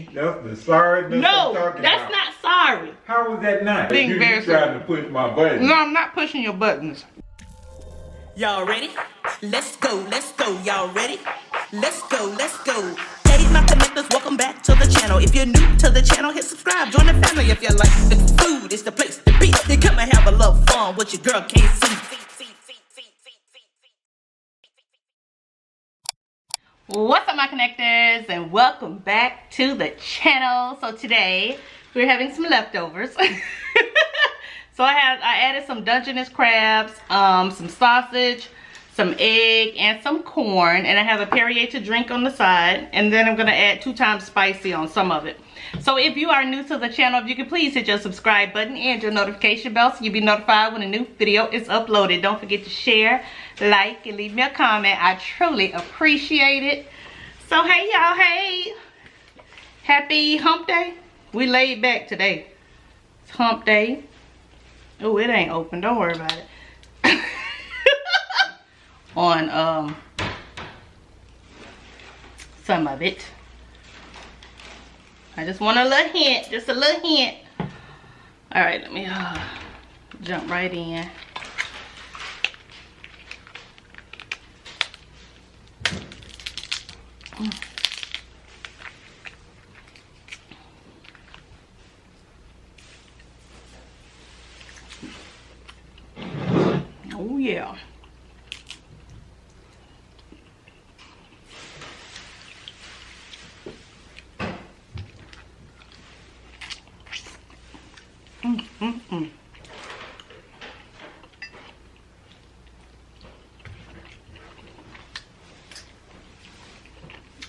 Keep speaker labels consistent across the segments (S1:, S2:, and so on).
S1: That's the sorriness
S2: No,
S1: I'm talking
S2: that's
S1: about.
S2: not sorry.
S1: How was that not?
S2: Being
S1: You
S2: very
S1: trying to push my button.
S2: No, I'm not pushing your buttons.
S3: Y'all ready? Let's go, y'all ready? Let's go. Hey, my connectors, welcome back to the channel. If you're new to the channel, hit subscribe, join the family. If you like the food, it's the place to be. Then come and have a little fun with your girl KC.
S2: What's up, my connectors, and welcome back to the channel. So today we're having some leftovers. So I added some Dungeness crabs, some sausage, some egg, and some corn, and I have a Perrier to drink on the side, and then I'm gonna add 2 times spicy on some of it. So if you are new to the channel, if you could please hit your subscribe button and your notification bell so you'll be notified when a new video is uploaded. Don't forget to share, like, and leave me a comment. I truly appreciate it. So hey y'all, hey, happy hump day. We laid back today. It's hump day. Oh, it ain't open, don't worry about it. On some of it. I just want a little hint, just a little hint. All right, let me jump right in. Oh yeah.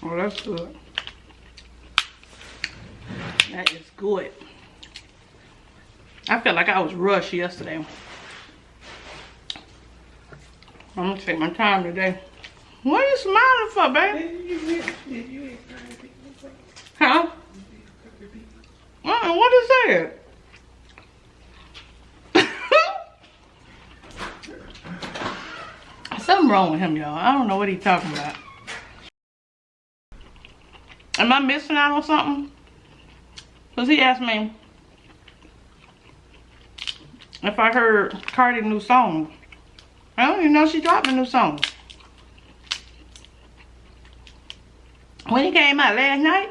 S2: Oh, that's good. That is good. I felt like I was rushed yesterday. I'm gonna take my time today. What are you smiling for, baby? Huh? What is that? Something wrong with him, y'all. I don't know what he's talking about. Am I missing out on something? Because he asked me if I heard Cardi's new song. I don't even know she dropped a new song. When it came out last night?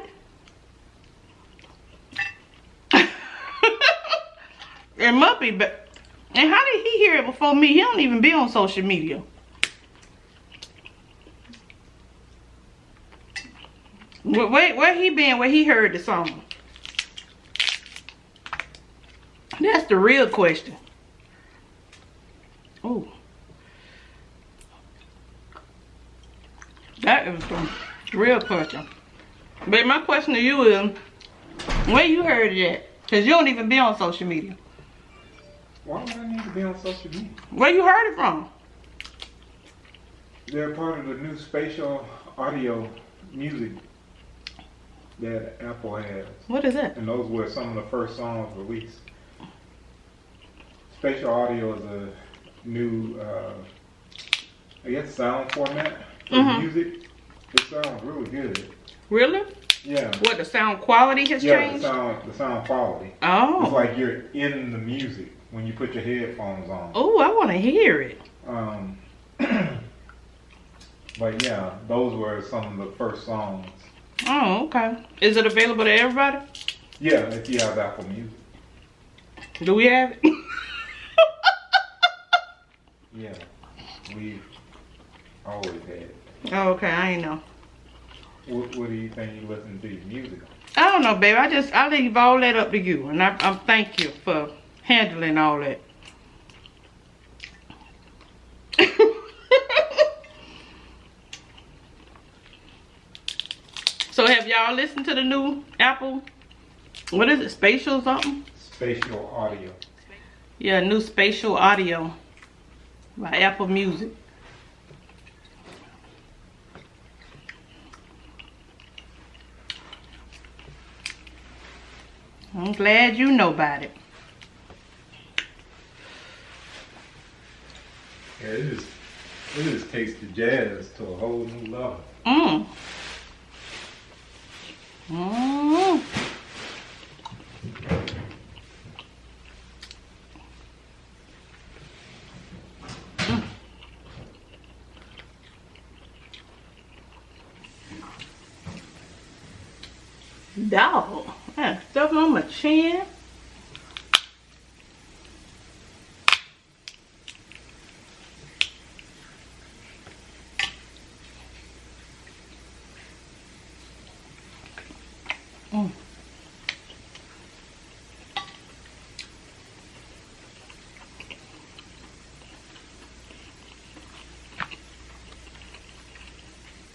S2: It must be, but and how did he hear it before me? He don't even be on social media. Where he been where he heard the song? That's the real question. Oh. That is the real question. But my question to you is, where you heard it at? Because you don't even be on social media.
S1: Why would I need to be on social media?
S2: Where you heard it from?
S1: They're part of the new spatial audio music that Apple has.
S2: What is it?
S1: And those were some of the first songs released. Spatial audio is a new, I guess, sound format for music. It sounds really good.
S2: Really?
S1: Yeah.
S2: What, the sound quality has changed?
S1: Yeah, the sound quality.
S2: Oh.
S1: It's like you're in the music when you put your headphones on.
S2: Oh, I want to hear it.
S1: But yeah, those were some of the first songs.
S2: Oh, okay. Is it available to everybody?
S1: Yeah, if you have Apple Music.
S2: Do we have it?
S1: Yeah, we've always had it.
S2: Oh, okay, I ain't know.
S1: What do you think you listen to your music on?
S2: I don't know, babe. I leave all that up to you, and I thank you for handling all that. So have y'all listened to the new Apple? What is it? Spatial something?
S1: Spatial audio.
S2: Yeah, new spatial audio by Apple Music. I'm glad you know about it.
S1: Yeah, it just takes the jazz to a whole new level.
S2: Mm. Dog. I got stuff on my chin.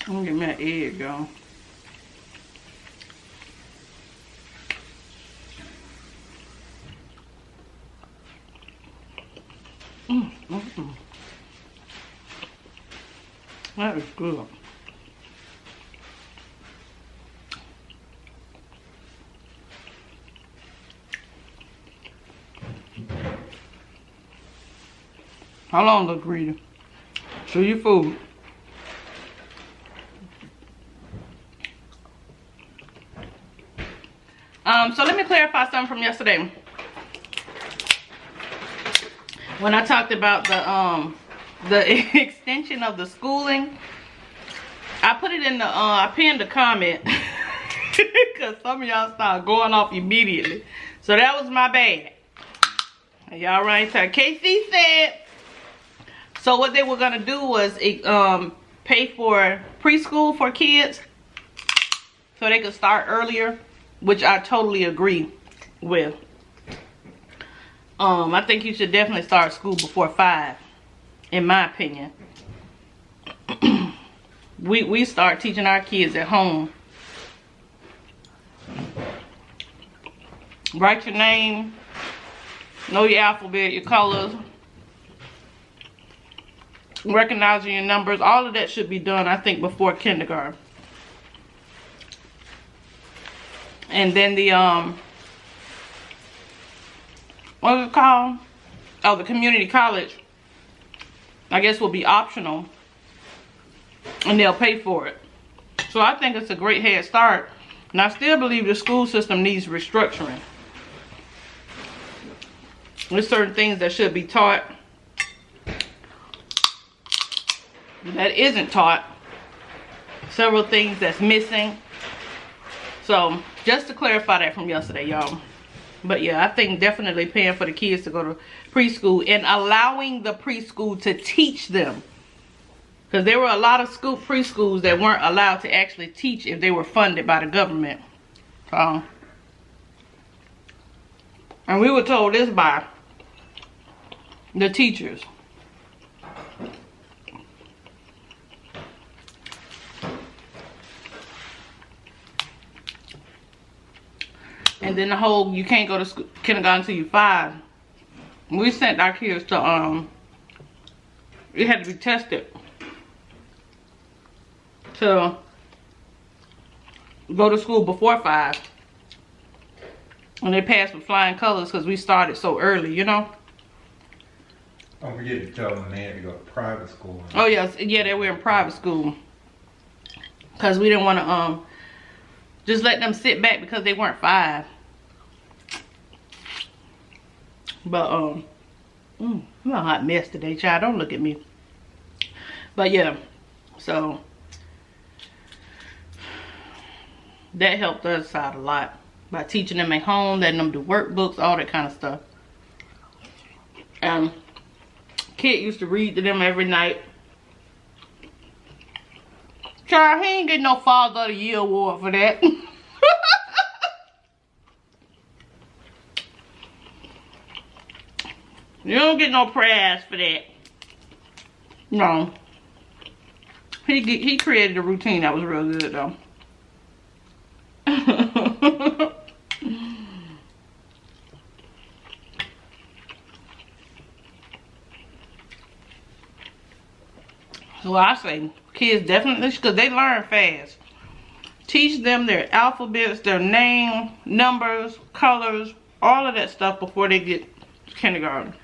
S2: I'm gonna get me an egg, y'all. That is good. How long, little greedy? Show your food. So let me clarify something from yesterday. When I talked about the extension of the schooling, I put it in the I pinned a comment because some of y'all started going off immediately. So that was my bad. Y'all right there. KC said, so what they were gonna do was pay for preschool for kids so they could start earlier, which I totally agree with. I think you should definitely start school before 5, in my opinion. we start teaching our kids at home. Write your name, know your alphabet, your colors, recognizing your numbers. All of that should be done, I think, before kindergarten. And then the what is it called? Oh, the community college, I guess, will be optional, and they'll pay for it. So I think it's a great head start, and I still believe the school system needs restructuring. There's certain things that should be taught that isn't taught. Several things that's missing. So just to clarify that from yesterday, y'all. But yeah, I think definitely paying for the kids to go to preschool and allowing the preschool to teach them. Because there were a lot of preschools that weren't allowed to actually teach if they were funded by the government. So, and we were told this by the teachers. And then the whole, you can't go to school, kindergarten until you're 5. We sent our kids to, it had to be tested to go to school before 5. And they passed with flying colors because we started so early, you know?
S1: Don't forget to tell them they had to go to private school.
S2: Oh, yes. Yeah, they were in private school. Because we didn't want to, just let them sit back because they weren't 5. But I'm a hot mess today, child. Don't look at me. But yeah, so that helped us out a lot by teaching them at home, letting them do workbooks, all that kind of stuff. Kid used to read to them every night. Child, he ain't getting no Father of the Year award for that. You don't get no prize for that. No. He created a routine that was real good though. So I say, kids definitely, because they learn fast. Teach them their alphabets, their name, numbers, colors, all of that stuff before they get to kindergarten.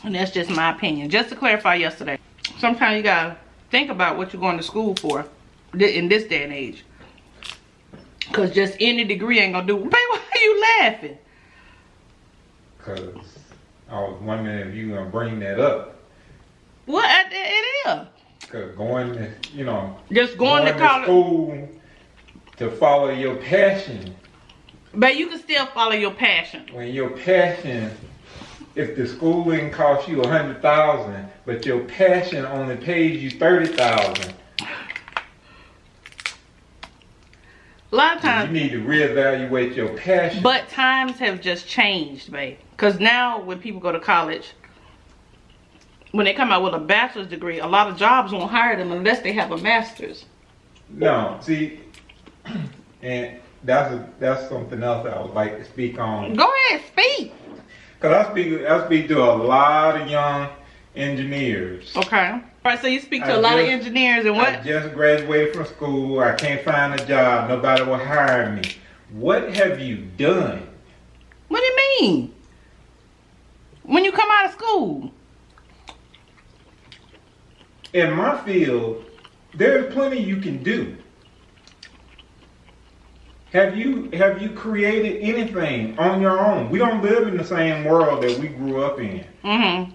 S2: And that's just my opinion. Just to clarify yesterday, sometimes you gotta think about what you're going to school for in this day and age. Because just any degree ain't gonna do. Baby, why are you laughing?
S1: Because I was wondering if you were going to bring that up.
S2: What? It is.
S1: 'Cause going to, you know,
S2: Just going to college.
S1: school to follow your passion.
S2: But you can still follow your passion.
S1: When your passion, if the schooling costs you $100,000, but your passion only pays you $30,000,
S2: A lot of times.
S1: you need to reevaluate your passion.
S2: But times have just changed, babe. Because now when people go to college, when they come out with a bachelor's degree, a lot of jobs won't hire them unless they have a master's.
S1: No, see, and that's something else I would like to speak on.
S2: Go ahead, speak.
S1: Cause I speak to a lot of young engineers.
S2: Okay. All right, so you speak to a lot of engineers and
S1: I
S2: what?
S1: just graduated from school. I can't find a job. Nobody will hire me. What have you done?
S2: What do you mean? When you come out of school?
S1: In my field, there's plenty you can do. Have you created anything on your own? We don't live in the same world that we grew up in.
S2: Mm-hmm.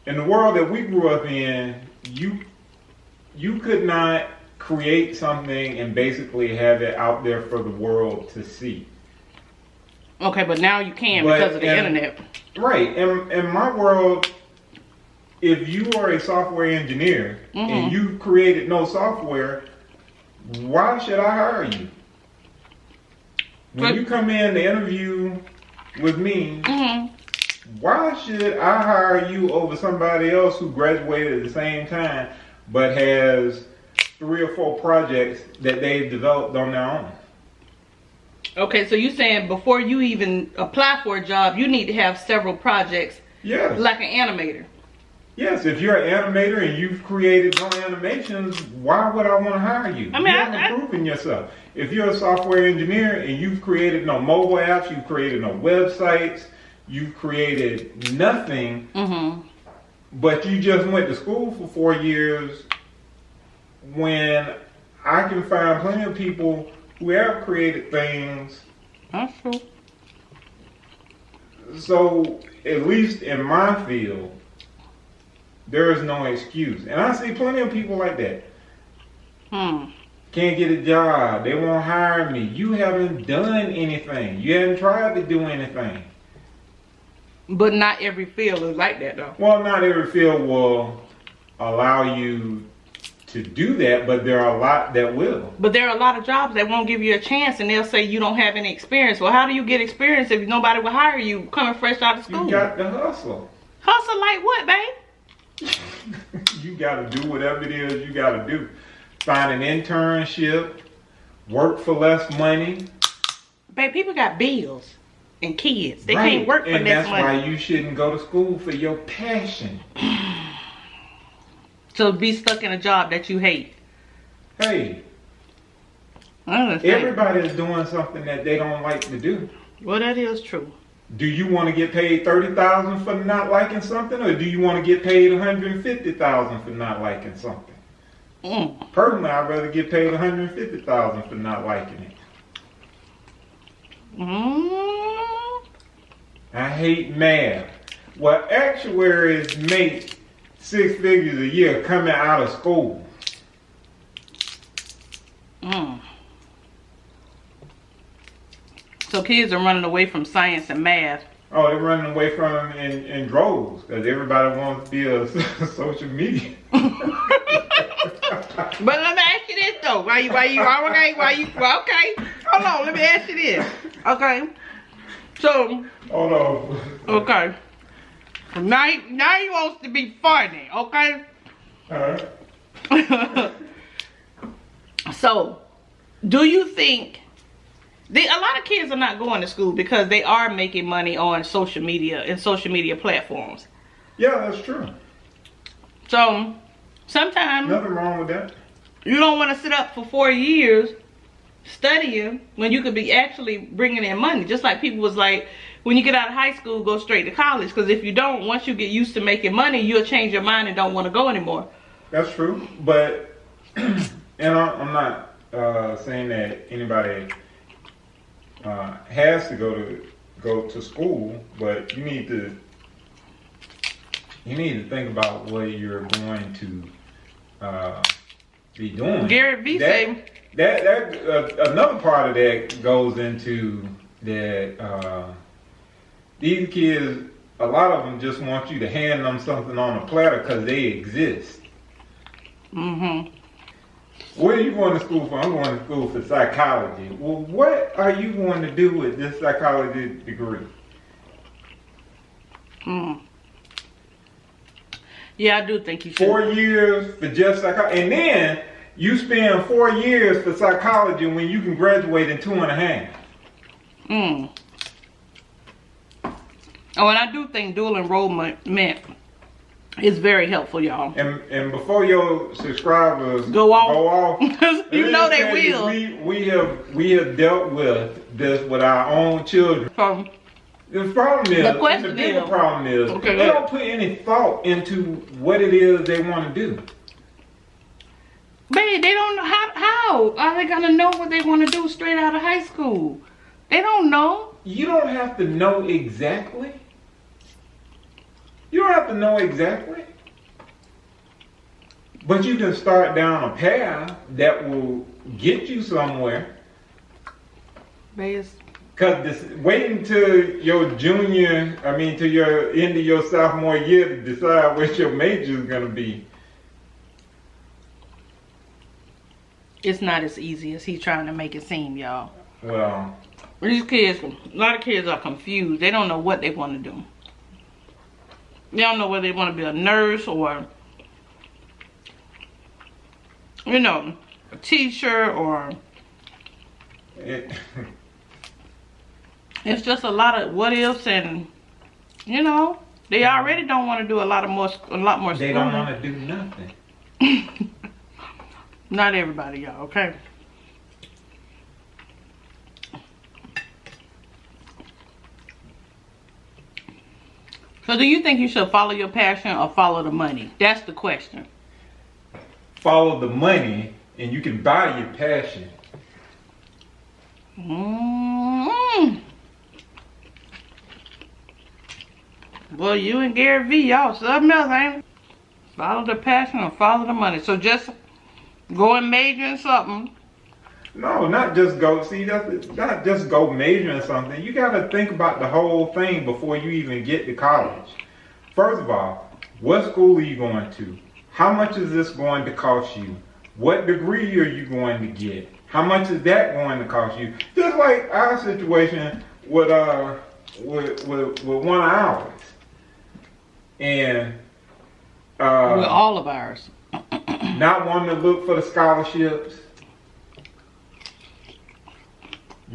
S1: In the world that we grew up in, you could not create something and basically have it out there for the world to see.
S2: Okay, but now you can because of the internet.
S1: Right. In my world, if you are a software engineer and you created no software, why should I hire you? When you come in to interview with me, why should I hire you over somebody else who graduated at the same time but has 3 or 4 projects that they've developed on their own?
S2: Okay, so you're saying before you even apply for a job, you need to have several projects.
S1: Yes.
S2: Like an animator.
S1: Yes, if you're an animator and you've created no animations, why would I want to hire you?
S2: I mean,
S1: you haven't proven yourself. If you're a software engineer and you've created no mobile apps, you've created no websites, you've created nothing, but you just went to school for 4 years, when I can find plenty of people who have created things.
S2: That's true.
S1: So, at least in my field, there is no excuse. And I see plenty of people like that. Can't get a job. They won't hire me. You haven't done anything. You haven't tried to do anything.
S2: But not every field is like that, though.
S1: Well, not every field will allow you to do that, but there are a lot that will.
S2: But there are a lot of jobs that won't give you a chance, and they'll say you don't have any experience. Well, how do you get experience if nobody will hire you coming fresh out of school?
S1: You got to hustle.
S2: Hustle like what, babe?
S1: You got to do whatever it is you got to do. Find an internship, work for less money.
S2: Babe, people got bills and kids. They can't work for less money.
S1: And that's why you shouldn't go to school for your passion.
S2: So be stuck in a job that you hate.
S1: Hey, everybody is doing something that they don't like to do.
S2: Well, that is true.
S1: Do you want to get paid $30,000 for not liking something, or do you want to get paid $150,000 for not liking something? Personally, I'd rather get paid $150,000 for not liking it. I hate math. Well, actuaries make 6 figures a year coming out of school.
S2: So kids are running away from science and math.
S1: Oh, they're running away from them in droves because everybody wants to be a social media.
S2: But let me ask you this though. Why you okay? Hold on, let me ask you this. Okay. So.
S1: Hold on.
S2: Okay. Now he wants to be funny, okay?
S1: Alright.
S2: So, do you think a lot of kids are not going to school because they are making money on social media and social media platforms?
S1: Yeah, that's true.
S2: So, sometimes
S1: nothing wrong with that.
S2: You don't want to sit up for 4 years studying when you could be actually bringing in money. Just like people was like, when you get out of high school, go straight to college. Because if you don't, once you get used to making money, you'll change your mind and don't want to go anymore.
S1: That's true. But, and I'm not saying that anybody has to go to school, but you need to think about what you're going to be doing.
S2: Gary Vee say
S1: that another part of that goes into that these kids, a lot of them just want you to hand them something on a platter because they exist.
S2: Mm-hmm.
S1: What are you going to school for? I'm going to school for psychology. Well, what are you going to do with this psychology degree?
S2: Yeah, I do think you should.
S1: 4 years for just psychology. And then you spend 4 years for psychology when you can graduate in 2.5.
S2: Oh, and I do think dual enrollment is very helpful, y'all.
S1: And before your subscribers
S2: go off, you know they will.
S1: We have dealt with this with our own children. The problem is, the bigger problem is, they don't put any thought into what it is they want to do.
S2: Babe, they don't know how are they gonna know what they want to do straight out of high school? They don't know.
S1: You don't have to know exactly. You don't have to know exactly. But you can start down a path that will get you somewhere. Because waiting till your to your end of your sophomore year to decide what your major is going to be.
S2: It's not as easy as he's trying to make it seem, y'all.
S1: Well,
S2: these kids, a lot of kids are confused. They don't know what they want to do. They don't know whether they want to be a nurse or, you know, a teacher or... It's just a lot of what ifs, and you know, they already don't want to do a lot more schooling.
S1: They don't want to do nothing.
S2: Not everybody, y'all, okay? So do you think you should follow your passion or follow the money? That's the question.
S1: Follow the money and you can buy your passion.
S2: Well, you and Gary Vee, y'all something else, ain't it? Follow the passion or follow the money. So just go and major in something.
S1: No, not just go. See, that's not just go major in something. You got to think about the whole thing before you even get to college. First of all, what school are you going to? How much is this going to cost you? What degree are you going to get? How much is that going to cost you? Just like our situation with one of ours. And
S2: with all of ours.
S1: Not wanting to look for the scholarships.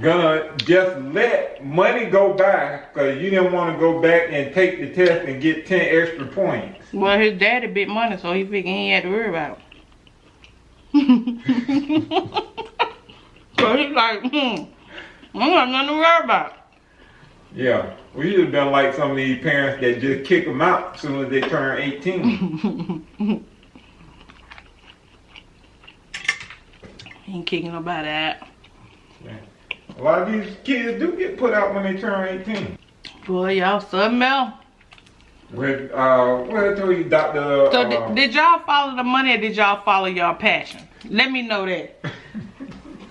S1: Gonna just let money go by because you didn't want to go back and take the test and get 10 extra points.
S2: Well, his daddy bit money, so he figured he had to worry about it. So he's like, I don't have nothing to worry about.
S1: Yeah, we should have been like some of these parents that just kick them out as soon as they turn 18.
S2: Ain't kicking nobody out.
S1: Yeah. A lot of these kids do get put out when they turn 18.
S2: Boy, y'all something else.
S1: What I told you, Dr.
S2: So did y'all follow the money or did y'all follow your passion? Let me know that.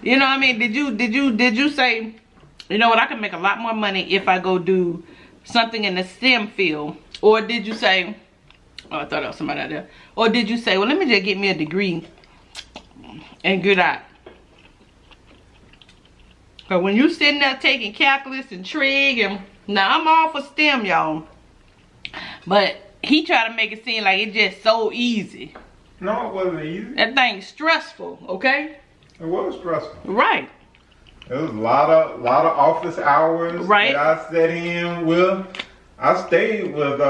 S2: You know what I mean? Did you say, you know what, I can make a lot more money if I go do something in the STEM field? Or did you say, oh, I thought that was somebody out there. Or did you say, well, let me just get me a degree and get out? Because when you sitting there taking calculus and trig, and now I'm all for STEM, y'all. But he tried to make it seem like it's just so easy.
S1: No, it wasn't easy.
S2: That thing's stressful, okay?
S1: It was stressful.
S2: Right.
S1: There was a lot of office hours that I sat in with. I stayed with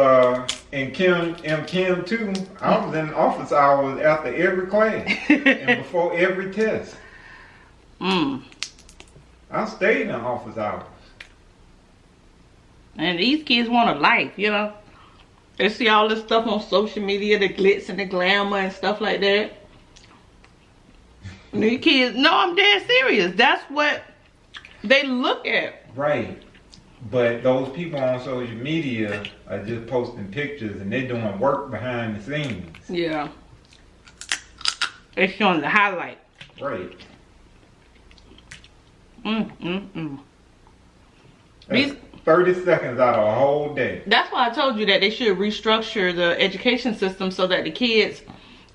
S1: and Kim too. I was in office hours after every class and before every test. I stayed in office hours.
S2: And these kids want a life, you know. They see all this stuff on social media, the glitz and the glamour and stuff like that. And these kids, no, I'm dead serious. That's what they look at.
S1: Right. But those people on social media are just posting pictures and they're doing work behind the scenes.
S2: Yeah. It's showing the highlight.
S1: Right.
S2: These
S1: 30 seconds out of a whole day.
S2: That's why I told you that they should restructure the education system so that the kids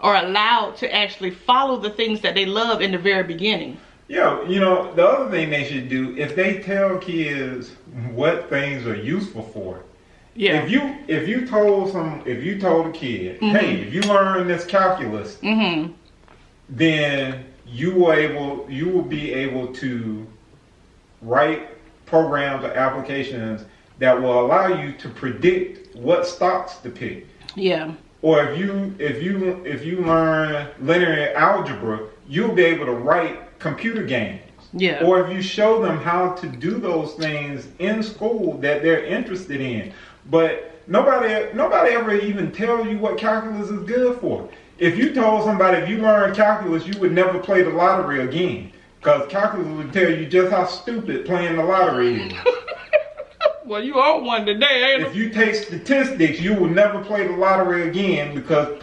S2: are allowed to actually follow the things that they love in the very beginning.
S1: Yeah, you know, the other thing they should do, if they tell kids what things are useful for.
S2: Yeah.
S1: If you told a kid, hey, if you learn this calculus, then you will be able to write programs or applications that will allow you to predict what stocks to pick.
S2: Yeah.
S1: Or if you learn linear algebra, you'll be able to write computer games.
S2: Yeah.
S1: Or if you show them how to do those things in school that they're interested in. But nobody ever even tells you what calculus is good for. If you told somebody if you learn calculus, you would never play the lottery again. Because calculus would tell you just how stupid playing the lottery is.
S2: Well, you are one today, ain't
S1: If you take statistics, you will never play the lottery again because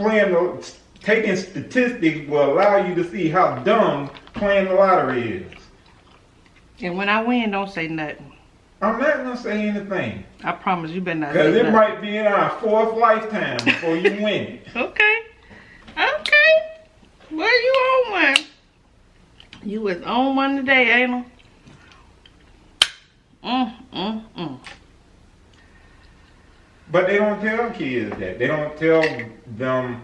S1: taking statistics will allow you to see how dumb playing the lottery is.
S2: And when I win, don't say nothing.
S1: I'm not going to say anything.
S2: I promise you better not say
S1: Because it
S2: nothing.
S1: might be in our 4th lifetime before you win it.
S2: Okay. Okay. Well, you on one. You was on one today, ain't you?
S1: But they don't tell kids that. They don't tell them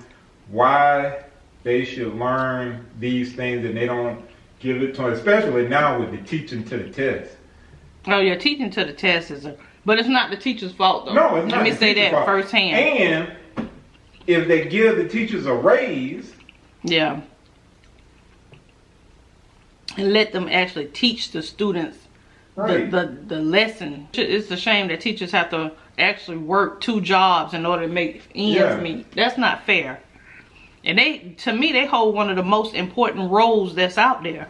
S1: why they should learn these things, and they don't give it to them, especially now with the teaching to the test.
S2: Oh, yeah, teaching to the test but it's not the teacher's fault, though.
S1: No, it's not.
S2: Let me
S1: the
S2: say
S1: teacher's
S2: that
S1: fault.
S2: firsthand.
S1: And if they give the teachers a raise,
S2: Yeah. And let them actually teach the students
S1: right.
S2: the lesson. It's a shame that teachers have to actually work 2 jobs in order to make ends meet. That's not fair. And to me, they hold one of the most important roles that's out there.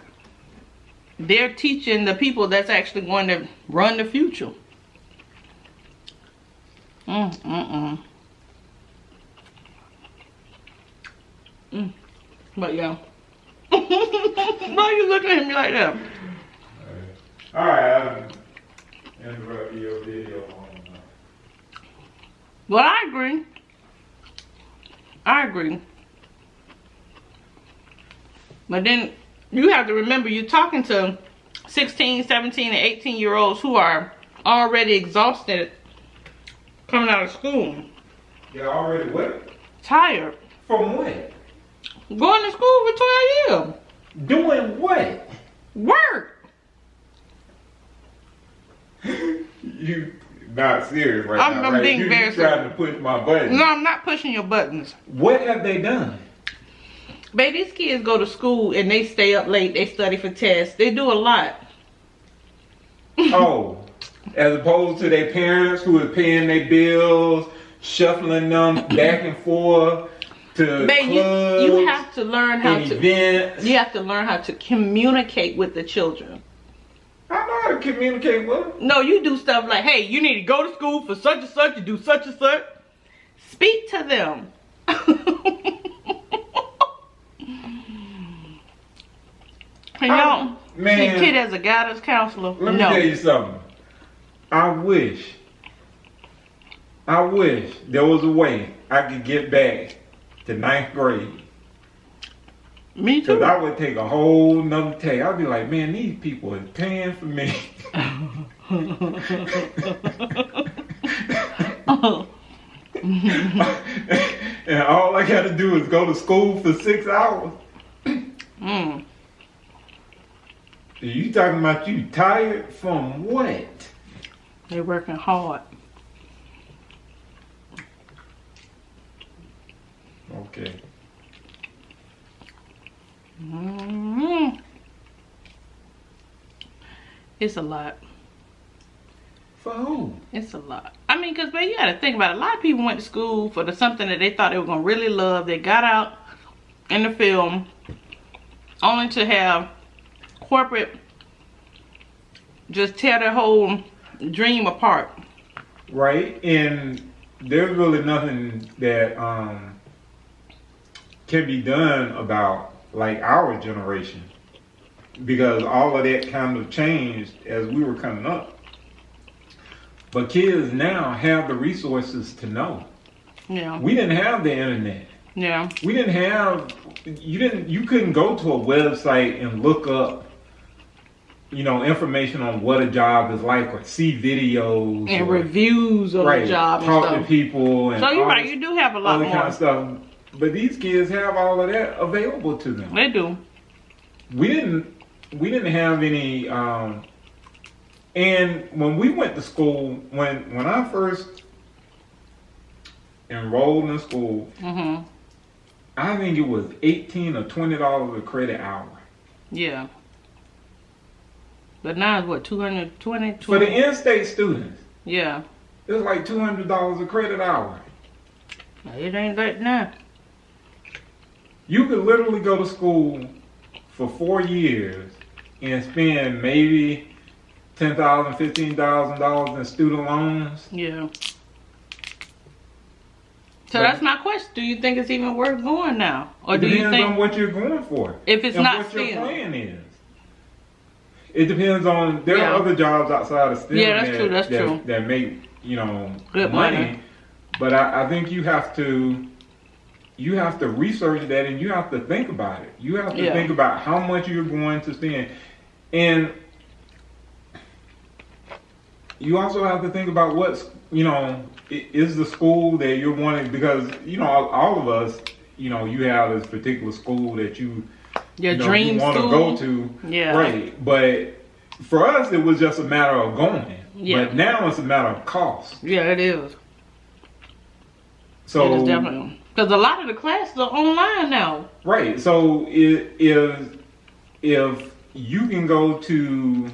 S2: They're teaching the people that's actually going to run the future. But yeah. Why are you looking at me like that?
S1: Alright, I'll interrupt your video.
S2: Well, I agree. But then you have to remember you're talking to 16, 17, and 18-year-olds who are already exhausted coming out of school.
S1: You're already what?
S2: Tired.
S1: From what?
S2: Going to school for 12 years.
S1: Doing what?
S2: Work.
S1: You not serious right now,
S2: I'm
S1: right?
S2: being
S1: you
S2: very
S1: trying to push my buttons.
S2: No, I'm not pushing your buttons.
S1: What have they done?
S2: Baby, these kids go to school and they stay up late. They study for tests. They do a lot.
S1: Oh, as opposed to their parents who are paying their bills, shuffling them back and forth to
S2: Baby,
S1: clubs,
S2: you have to learn how
S1: and
S2: to.
S1: events.
S2: You have to learn how to communicate with the children.
S1: I know how to communicate with them.
S2: No, you do stuff like, hey, you need to go to school for such and such. You do such and such. Speak to them. And y'all,
S1: man,
S2: see kid as a guidance counselor.
S1: Let me tell you something. I wish there was a way I could get back to 9th grade.
S2: Me too.
S1: Because I would take a whole nother take. I'd be like, man, these people are paying for me. And all I got to do is go to school for 6 hours. You talking about you tired from what?
S2: They're working hard.
S1: Okay.
S2: It's a lot.
S1: For who?
S2: It's a lot. I mean, because, man, you got to think about it. A lot of people went to school for something that they thought they were going to really love. They got out in the film only to have corporate just tear their whole dream apart.
S1: Right, and there's really nothing that can be done about like our generation, because all of that kind of changed as we were coming up. But kids now have the resources to know.
S2: Yeah.
S1: We didn't have the internet.
S2: Yeah.
S1: We didn't have, you couldn't go to a website and look up, you know, information on what a job is like, or see videos
S2: And
S1: or,
S2: reviews of the job
S1: talk
S2: and
S1: to
S2: stuff.
S1: people. And
S2: So you're
S1: all
S2: right,
S1: this
S2: you do have a lot
S1: other
S2: more.
S1: kind of stuff. But these kids have all of that available to them.
S2: They do.
S1: We didn't have any, and when we went to school, when I first enrolled in school,
S2: Mm-hmm.
S1: I think it was $18 or $20 a credit hour.
S2: Yeah. But now it's what, 220?
S1: For the in-state students,
S2: Yeah.
S1: it was like $200 a credit hour.
S2: It ain't that now.
S1: You could literally go to school for 4 years and spend maybe $10,000, $15,000 in student loans.
S2: Yeah. So that's my question. Do you think it's even worth going now? Or do you
S1: Depends
S2: think
S1: on what you're going for.
S2: if it's
S1: and
S2: not
S1: what
S2: STEM?
S1: your plan is. It depends on, there are other jobs outside of STEM
S2: that's true.
S1: that make, you know,
S2: Good money.
S1: But I think you have to research that, and you have to think about it. You have to think about how much you're going to spend. And you also have to think about what's, you know, is the school that you're wanting, because, you know, all of us, you know, you have this particular school that you
S2: dream
S1: want to
S2: school?
S1: go to.
S2: Yeah.
S1: Right. But for us, it was just a matter of going.
S2: Yeah.
S1: But now it's a matter of cost.
S2: Yeah, it is.
S1: So
S2: It is definitely. Because a lot of the classes are online now.
S1: right. So if you can go to,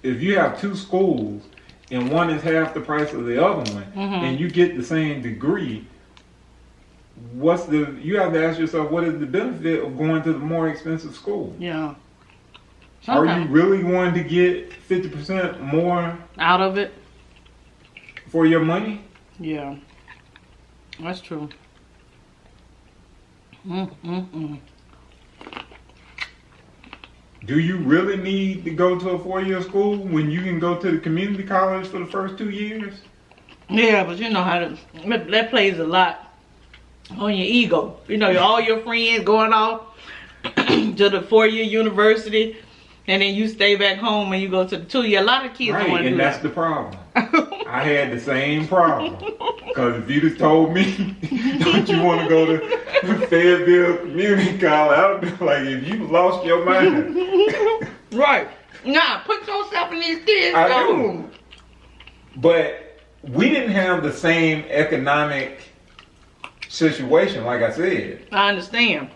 S1: if you have two schools and one is half the price of the other one, and you get the same degree, you have to ask yourself, what is the benefit of going to the more expensive school?
S2: Yeah.
S1: Are you really going to get 50% more
S2: out of it?
S1: for your money?
S2: Yeah. That's true.
S1: Do you really need to go to a 4-year school when you can go to the community college for the first 2 years?
S2: Yeah, but you know how that plays a lot on your ego. You know, all your friends going off to the 4-year university, and then you stay back home and you go to the 2-year. A lot of kids don't want to do
S1: that's
S2: that.
S1: the problem. I had the same problem. Because if you'd have told me, don't you want to go to Fayetteville Community College, I would be like, if you lost your mind.
S2: Right. Nah, put yourself in these kids'
S1: I do.
S2: room.
S1: But we didn't have the same economic situation, like I said.
S2: I understand.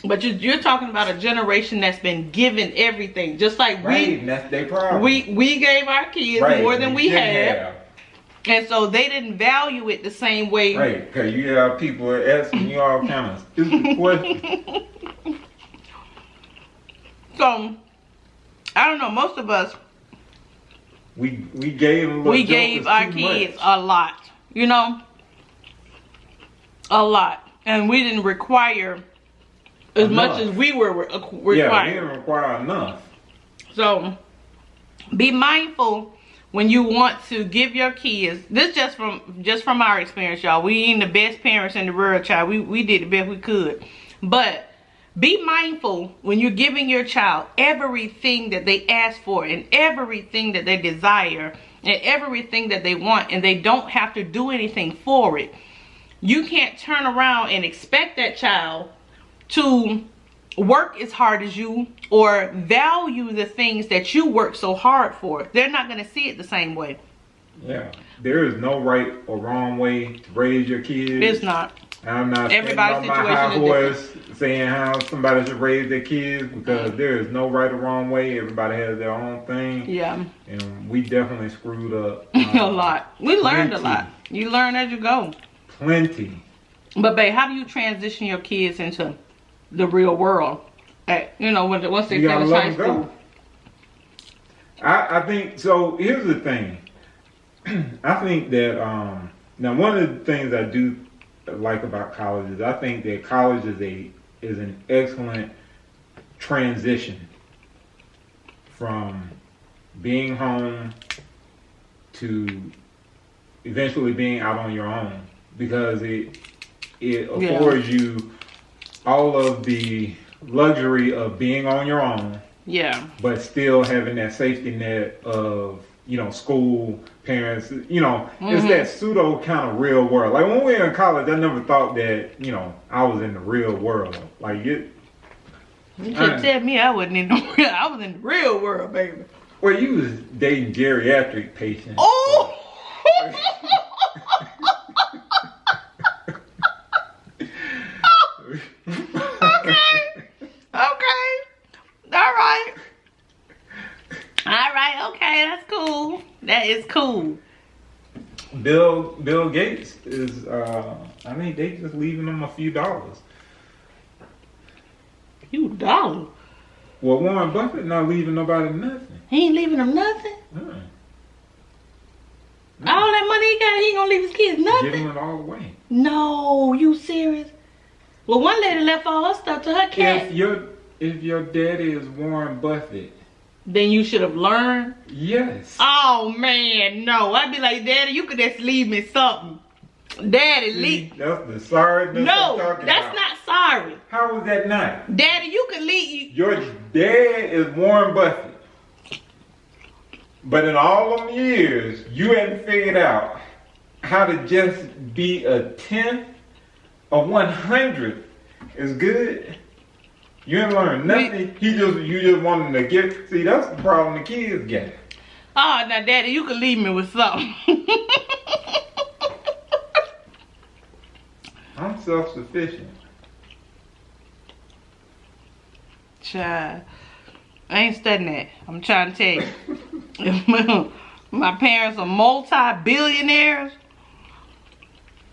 S2: But you're talking about a generation that's been given everything. Just like
S1: Right, and that's their problem.
S2: we gave our kids more than we
S1: didn't
S2: had. And so they didn't value it the same way.
S1: Right, because you have people asking you all kind of stupid questions.
S2: So, I don't know, most of us,
S1: We gave them
S2: we gave our kids a lot, you know? A lot. And we didn't require as much as we were required.
S1: Yeah, we didn't require enough.
S2: So, be mindful when you want to give your kids, this just from our experience, y'all. We ain't the best parents in the world, child. We did the best we could. But be mindful when you're giving your child everything that they ask for and everything that they desire and everything that they want, and they don't have to do anything for it. You can't turn around and expect that child to work as hard as you or value the things that you work so hard for. They're not going to see it the same way.
S1: Yeah, there is no right or wrong way to raise your kids.
S2: It's not.
S1: I'm not
S2: Everybody's
S1: standing on my high
S2: situation
S1: horse saying how somebody should raise their kids, because there is no right or wrong way. Everybody has their own thing.
S2: Yeah.
S1: And we definitely screwed up.
S2: A lot. We learned a
S1: plenty.
S2: lot. You learn as you go.
S1: Plenty.
S2: But babe, how do you transition your kids into the real world? You know, once they finish high school.
S1: I think so. Here's the thing. I think that now one of the things I do like about college is I think that college is is an excellent transition from being home to eventually being out on your own, because it affords you all of the luxury of being on your own.
S2: Yeah.
S1: But still having that safety net of, school, parents, it's that pseudo kind of real world. Like when we were in college, I never thought that, I was in the real world. Like you
S2: couldn't tell me I wasn't in the real, I was in the real world, baby.
S1: Well, you was dating geriatric patients.
S2: Oh! Okay, that's cool. That is cool.
S1: Bill Gates is, I think they just leaving them a few dollars.
S2: Few dollars?
S1: Well, Warren Buffett not leaving nobody nothing.
S2: He ain't leaving them nothing? All that money he got, he ain't gonna leave his kids nothing?
S1: Giving it all away.
S2: No, you serious? Well, one lady left all her stuff to her cat.
S1: If your daddy is Warren Buffett,
S2: then you should have learned?
S1: Yes.
S2: Oh, man, no. I'd be like, Daddy, you could just leave me something. Daddy, leave.
S1: That's the sorriness
S2: no,
S1: I'm talking
S2: that's
S1: about.
S2: not sorry.
S1: How was that not?
S2: Daddy, you could leave.
S1: Your dad is Warren Buffett. But in all them years, you hadn't figured out how to just be a 10th, a 100th is good. You ain't learned nothing. You just wanted to get. See, that's the problem the kids get.
S2: Oh, now, Daddy, you could leave me with something.
S1: I'm self-sufficient.
S2: Child, I ain't studying that. I'm trying to tell you. If my parents are multi-billionaires,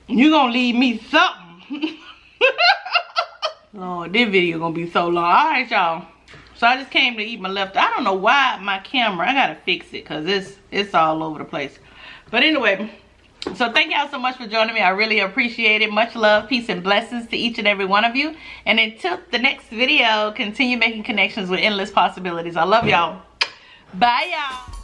S2: you gonna leave me something. Lord, this video gonna be so long. All right, y'all. So I just came to eat my leftovers. I don't know why my camera, I gotta fix it because it's all over the place. But anyway, so thank y'all so much for joining me. I really appreciate it. Much love, peace, and blessings to each and every one of you. And until the next video, continue making connections with endless possibilities. I love y'all. Bye, y'all.